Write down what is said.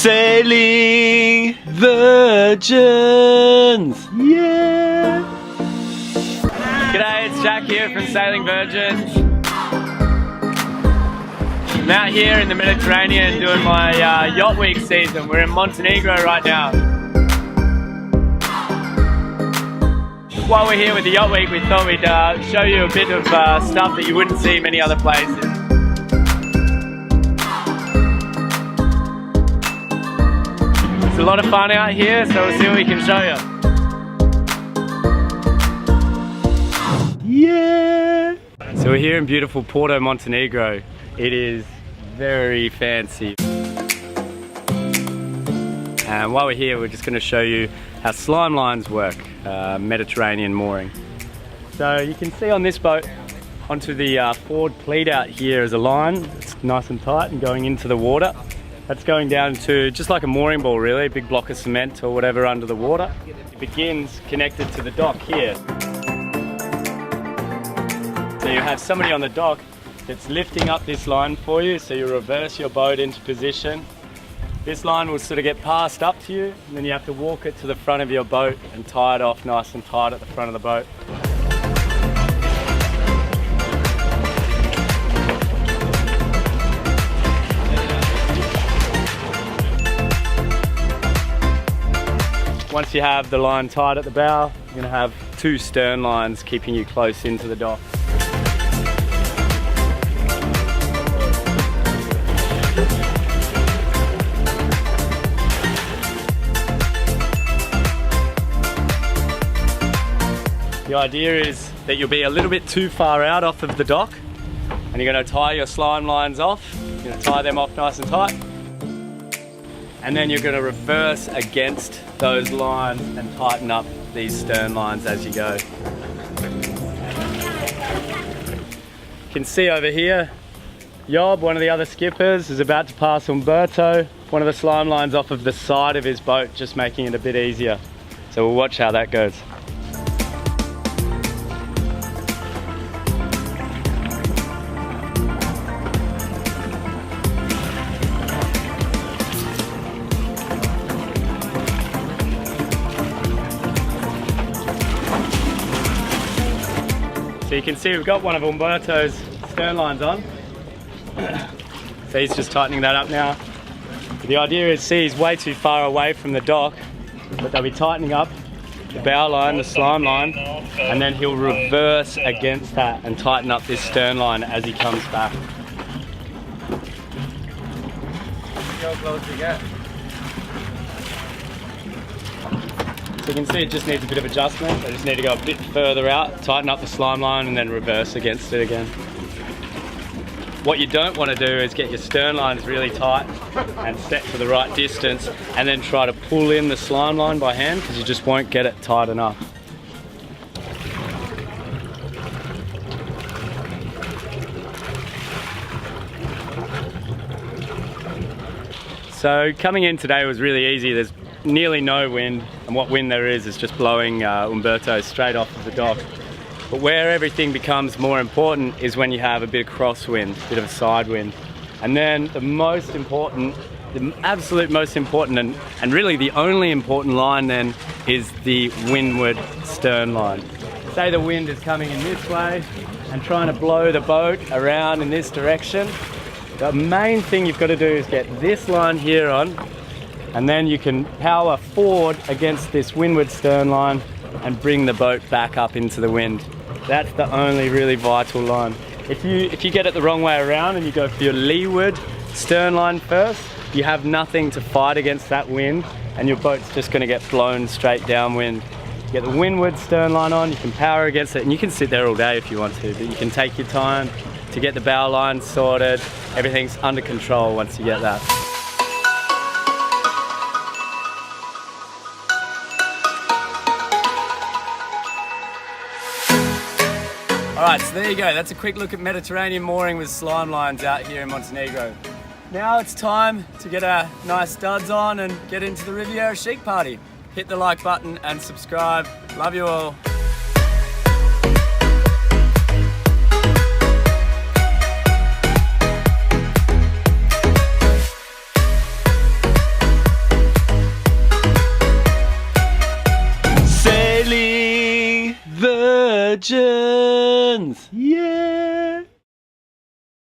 Sailing Virgins! Yeah! G'day, it's Jack here from Sailing Virgins. I'm out here in the Mediterranean doing my Yacht Week season. We're in Montenegro right now. While we're here with the Yacht Week, we thought we'd show you a bit of stuff that you wouldn't see many other places. It's a lot of fun out here, so we'll see what we can show you. Yeah! So we're here in beautiful Porto, Montenegro. It is very fancy. And while we're here, we're just going to show you how slime lines work, Mediterranean mooring. So you can see on this boat, onto the forward pleat out here is a line. It's nice and tight and going into the water. That's going down to just like a mooring ball really, a big block of cement or whatever under the water. It begins connected to the dock here. So you have somebody on the dock that's lifting up this line for you, so you reverse your boat into position. This line will sort of get passed up to you, and then you have to walk it to the front of your boat and tie it off nice and tight at the front of the boat. Once you have the line tied at the bow, you're going to have two stern lines keeping you close into the dock. The idea is that you'll be a little bit too far out off of the dock, and you're going to tie your slime lines off. You're going to tie them off nice and tight, and then you're going to reverse against those lines and tighten up these stern lines as you go. You can see over here, Job, one of the other skippers, is about to pass Umberto, one of the slime lines off of the side of his boat, just making it a bit easier. So we'll watch how that goes. So you can see we've got one of Umberto's stern lines on. So he's just tightening that up now. The idea is, see, he's way too far away from the dock, but they'll be tightening up the bow line, the slime line, and then he'll reverse against that and tighten up this stern line as he comes back. See how close we get. So you can see it just needs a bit of adjustment. I just need to go a bit further out, tighten up the slime line and then reverse against it again. What you don't want to do is get your stern lines really tight and set to the right distance and then try to pull in the slime line by hand, because you just won't get it tight enough. So coming in today was really easy. There's nearly no wind, and what wind there is just blowing Umberto straight off of the dock. But where everything becomes more important is when you have a bit of crosswind, a bit of a side wind. And then the most important, the absolute most important, and really the only important line then is the windward stern line. Say the wind is coming in this way and trying to blow the boat around in this direction. The main thing you've got to do is get this line here on, and then you can power forward against this windward stern line and bring the boat back up into the wind. That's the only really vital line. If you get it the wrong way around and you go for your leeward stern line first, you have nothing to fight against that wind, and your boat's just going to get blown straight downwind. You get the windward stern line on, you can power against it, and you can sit there all day if you want to, but you can take your time to get the bow line sorted. Everything's under control once you get that. Alright, so there you go. That's a quick look at Mediterranean mooring with slime lines out here in Montenegro. Now it's time to get our nice studs on and get into the Riviera Chic party. Hit the like button and subscribe. Love you all. Legends! Yeah!